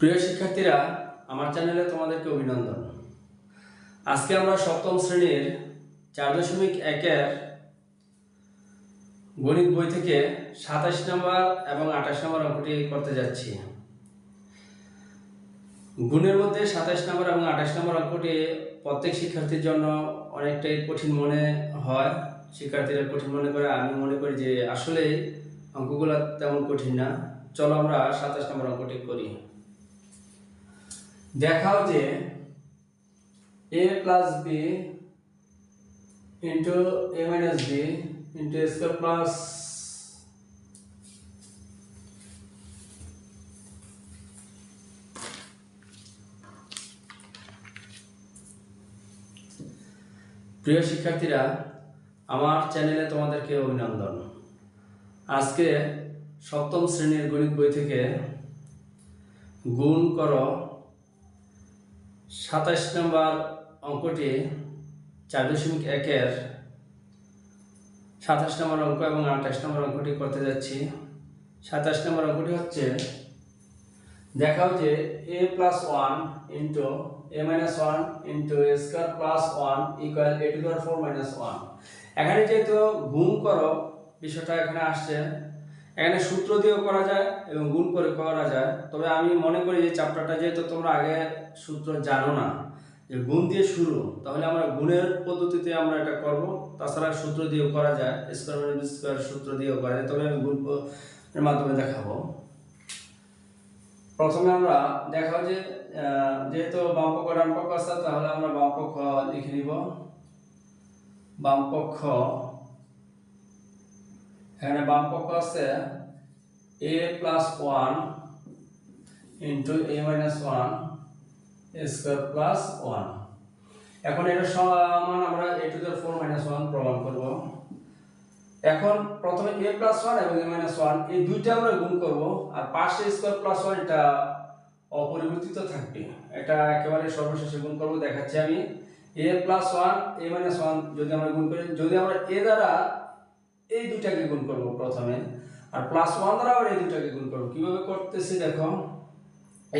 প্রিয় শিক্ষার্থীরা, আমার চ্যানেলে তোমাদেরকে অভিনন্দন। আজকে আমরা সপ্তম শ্রেণীর 4.1-এর গণিত বই থেকে 27 নম্বর এবং 28 নম্বর অঙ্কটি করতে যাচ্ছি। গুণের মধ্যে 27 নম্বর এবং 28 নম্বর অঙ্কটি প্রত্যেক শিক্ষার্থীর জন্য অনেকটাই কঠিন মনে হয়। শিক্ষার্থীরা কঠিন মনে করে, আমি মনে করি যে আসলেই অঙ্কগুলো তেমন কঠিন না। চলো আমরা 27 নম্বর অঙ্কটি করি। দেখাও যে a plus b into a minus b into a square plus প্রিয় শিক্ষার্থীরা, আমার চ্যানেলে তোমাদেরকে অভিনন্দন। আজকে সপ্তম শ্রেণীর গণিত বই থেকে গুণ করো 27 নম্বর অঙ্কটি 4.1-এর 27 নম্বর অঙ্ক এবং 28 নম্বর অঙ্কটি করতে যাচ্ছি। 27 নম্বর অঙ্কটি হচ্ছে, দেখাও যে a plus 1 into a minus 1 into a square plus 1 equal a to the power 4 minus 1। এখানে যেহেতু গুণ করো বিষয়টা এখানে আসছে, এখানে সূত্র দিয়েও করা যায় এবং গুণ করে করা যায়। তবে আমি মনে করি যে চ্যাপ্টারটা যেহেতু তোমরা আগে সূত্র জানো না, যে গুণ দিয়ে শুরু, তাহলে আমরা গুণের পদ্ধতিতে আমরা এটা করব। তাছাড়া সূত্র দিয়েও করা যায়, স্কয়ার মাইনাস স্কয়ার সূত্র দিয়েও করা যায়, তবে আমি গুণ এর মাধ্যমে দেখাবো। প্রথমে আমরা দেখাও যে যেহেতু বাম পক্ষ ডান পক্ষ আছে, তাহলে আমরা বাম পক্ষ লিখে নিব। বাম পক্ষ, এখানে বাম পক্ষ আছে a plus 1 into a minus 1 square plus 1। এখন এটা সমান আমরা a to the 4 minus 1 প্রমাণ করব। এখন প্রথমে a plus 1 এবং a minus 1 এই দুইটা আমরা গুণ করব, আর পাশে স্কয়ার প্লাস 1 এটা অপরিবর্তিত থাকবে। এটা একেবারে সর্বশেষে গুণ করব, দেখাচ্ছি আমি। a plus 1 a minus 1 যদি আমরা গুণ করি, যদি আমরা a দ্বারা এই দুটাকে গুণ করব প্রথমে, আর প্লাস 1 দ্বারা আবার এই দুটাকে গুণ করব। কিভাবে করতেছি দেখো,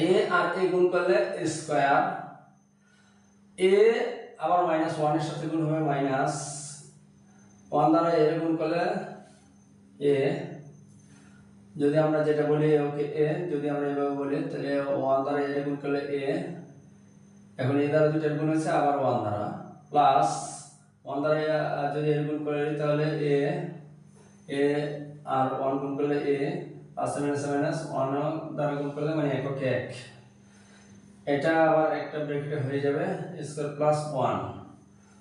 a আর a গুণ করলে স্কয়ার, a আবার মাইনাস 1 এর সাথে গুণ হবে মাইনাস 1 দ্বারা a গুণ করলে a, যদি আমরা যেটা বলি ওকে a, যদি আমরা এভাবে বলি তাহলে 1 দ্বারা a গুণ করলে a, এখন a দ্বারা দুইটার গুণ হচ্ছে আবার 1 দ্বারা, প্লাস 1 দ্বারা যদি a গুণ করি তাহলে a আর 1 গুণ করলে a, প্লাস মাইনাস 1 দ্বারা গুণ করলে মানে একক 1, এটা আবার একটা ব্র্যাকেটে হয়ে যাবে স্কয়ার প্লাস 1।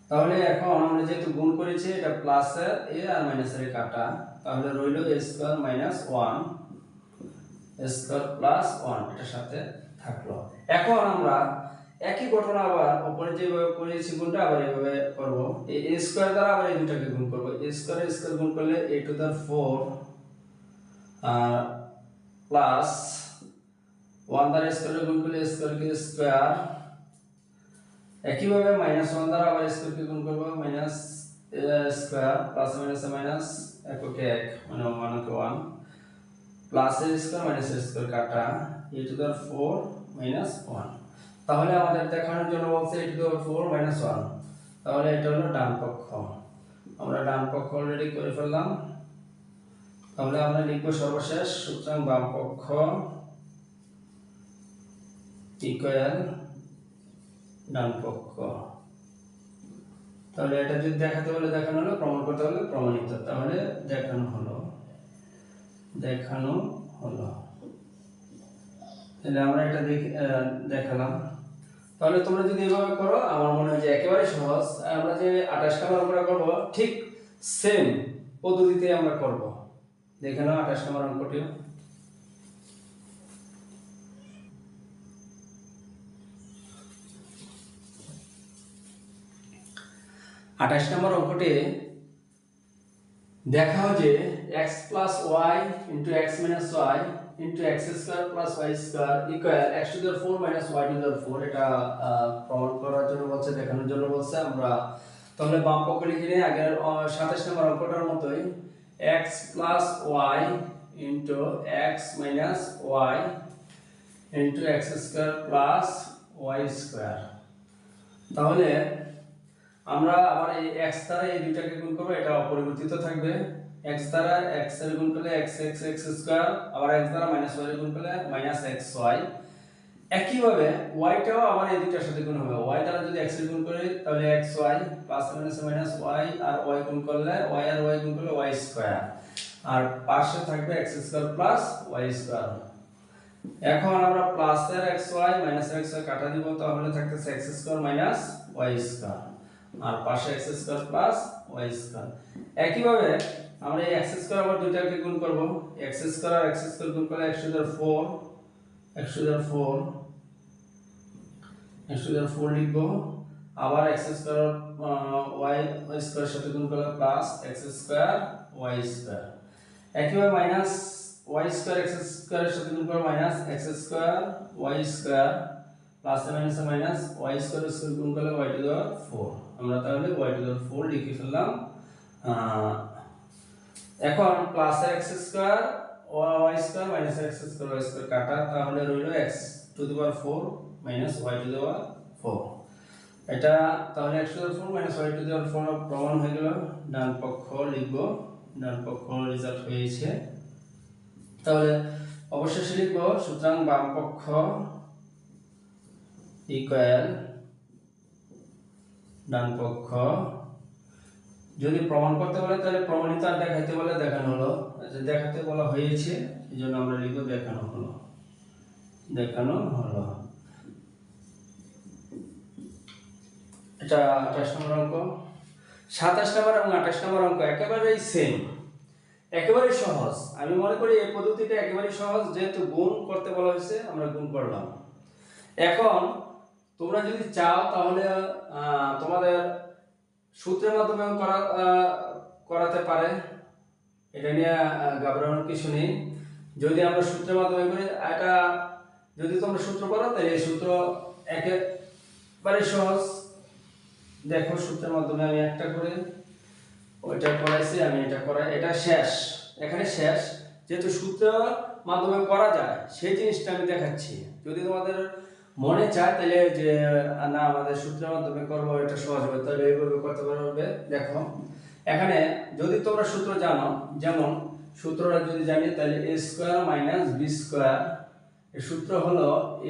তাহলে এখন আমরা যেহেতু গুণ করেছি, এটা প্লাসের a আর মাইনাসের কাটা, তাহলে রইল a square minus 1 square plus 1, এটার সাথে থাকলো। এখন আমরা একই ঘটনা আবার উপরে যেভাবে করেছি গুণটা আবার এইভাবে করব। এই a স্কয়ার দ্বারা আবার এই দুটাকে গুণ করব। a স্কয়ার স্কয়ার গুণ করলে a টু the 4 প্লাস 1 দ্বারা স্কয়ার গুণ করলে স্কয়ার কে স্কয়ার, একইভাবে মাইনাস 1 দ্বারা আবার স্কয়ার কে গুণ করব, minus square plus minus minus একক 1 মানে 1 কে 1 প্লাস এর স্কয়ার মাইনাস এর স্কয়ার কাটা a টু the 4 মাইনাস 1। তাহলে আমাদের দেখানোর জন্য বলছে a টু the 4 মাইনাস 1, তাহলে এটা হলো ডান পক্ষ। আমরা ডান পক্ষ অলরেডি করে ফেললাম, তাহলে আমরা লিখব সর্বশেষ, সুতরাং বাম পক্ষ ইকুয়াল ডান পক্ষ। তাহলে এটা যদি দেখাতে বলে দেখানো হলো, প্রমাণ করতে হলে প্রমাণিত, তাহলে দেখানো হলো। তাহলে আমরা এটা দেখালাম। তাহলে তোমরা যদি এভাবে করো, আমার মনে হয় যে একেবারে সহজ। আমরা যে 28 নম্বর অঙ্কটা করব, ঠিক সেম পদ্ধতিতে আমরা করব। দেখে নাও 28 নম্বর অঙ্কটি। 28 নম্বর অঙ্কটি দেখাও যে x plus y into x minus y into x square plus y square equal x to the 4 minus y to the 4। এটা প্রমাণ করার জন্য বলছে, দেখানোর জন্য বলছে। আমরা তাহলে বাম পক্ষ লিখে নিই আগের 27 নম্বর অঙ্কটার মতোই, x plus y into x minus y into x square plus y square. তাহলে আমরা আবার এই x দ্বারা এই দুইটাকে গুণ করব, এটা অপরিবর্তিত থাকবে। x দ্বারা x এর গুণ করলে x স্কয়ার, আবার x দ্বারা মাইনাস y এর গুণ করলে মাইনাস xy। একইভাবে y টাও আবার এই দুইটার সাথে গুণ হবে। y দ্বারা যদি x এর গুণ করি তাহলে xy প্লাস মাইনাস y, আর y গুণ করলে y আর y গুণ করলে y স্কয়ার, আর পাশে থাকবে x square plus y square. এখন আমরা প্লাস এর xy মাইনাস এর xy কাটা দিব, তাহলে থাকতেছে x square minus y square, আর পাশে x square plus y square. একইভাবে আমরা এই x স্কয়ার আবার দুইটাকে গুণ করব। x স্কয়ার আর x স্কয়ার গুণ করলে x টু দি পাওয়ার 4 লিখব। আবার x স্কয়ার y স্কয়ার সাথে গুণ করলে plus x square y square. একইভাবে minus y square x square এর সাথে গুণ করলে minus x square y square, plus minus y square square গুণ করলে y টু দি পাওয়ার 4। আমরা তাহলে y টু দি পাওয়ার 4 লিখে ফেললাম। এখন plus x square y square minus x square y square কাটা, তাহলে রইল x to the power 4 minus y to the power 4। এটা তাহলে x to the power 4 minus y to the power 4 প্রমাণ হয়ে গেল। ডান পক্ষ লিখব, ডান পক্ষ রেজাল্ট হয়েছে। তাহলে অবশেষে লিখব, সুতরাং বাম পক্ষ ইকুয়াল ডান পক্ষ। যদি প্রমাণ করতে বলে তাহলে প্রমাণিত, আর দেখাইতে বলে দেখানো হলো। আচ্ছা, দেখাতে বলা হয়েছে, এইজন্য আমরা লিখব দেখানো হলো। এটা 28 নম্বর অঙ্ক। 27 নম্বর এবং 28 নম্বর অঙ্ক একেবারেই সেম, একেবারেই সহজ। আমি মনে করি এই পদ্ধতিটা একেবারেই সহজ, যেহেতু গুণ করতে বলা হয়েছে আমরা গুণ করলাম। এখন তোমরা যদি চাও তাহলে তোমাদের সূত্রের মাধ্যমে করাতে পারে, এটা নিয়ে ঘাবড়ানোর কিছু নেই। যদি আমরা সূত্রের মাধ্যমে করি, এটা যদি তোমরা সূত্র করো তাহলে এই সূত্র একেবারে সহজ। দেখো সূত্রের মাধ্যমে আমি একটা করে ওইটা করাইছি, আমি এটা করাই, এটা শেষ, এখানে শেষ। যেহেতু সূত্র মাধ্যমে করা যায় সেই জিনিসটা আমি দেখাচ্ছি। যদি তোমাদের মনে চায় তাহলে যে না আমাদের সূত্রের মাধ্যমে করবো, এটা সহজ হবে, তাহলে এইভাবে করতে পারবে। দেখো এখানে যদি তোমরা সূত্র জানো, যেমন সূত্রটা যদি জানি তাহলে a square minus b square, এর সূত্র হলো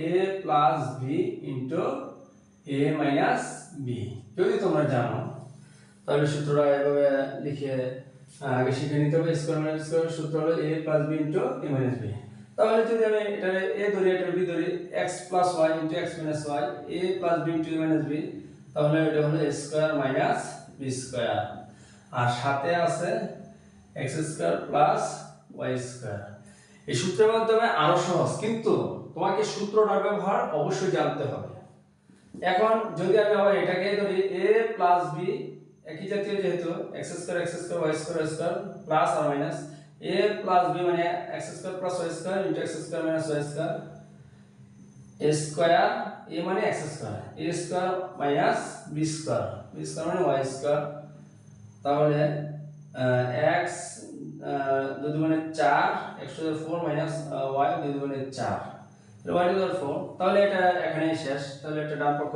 a plus b into a minus b। যদি তোমরা জানো তাহলে সূত্রটা এভাবে লিখে আগে শিখে নিতে হবে। স্কয়ার মাইনাস স্কয়ার সূত্র হলো a plus b into a minus b। তাহলে যদি আমি এটা a ধরি, এটা b ধরি, x plus y into x minus y, a plus b into a minus b, তাহলে এটা হলো a square minus b square, আর সাথে আছে x square plus y square. এই সূত্রের মাধ্যমে আরো সহজ, কিন্তু তোমাকে সূত্রটার ব্যবহার অবশ্যই জানতে হবে। এখন যদি আমি আবার এটাকে ধরি a প্লাস b, একই জাতীয় যেহেতু x square y square plus আর মাইনাস a প্লাস b মানে x square plus y square into x square minus y square, a square a মানে x square, a square minus b square মানে y square. তাহলে x 2 দুগুণে 4, x to the 4 minus y 2 দুগুণে 4, তাহলে y to the 4। তাহলে এটা এখানেই শেষ। তাহলে এটা ডান পক্ষ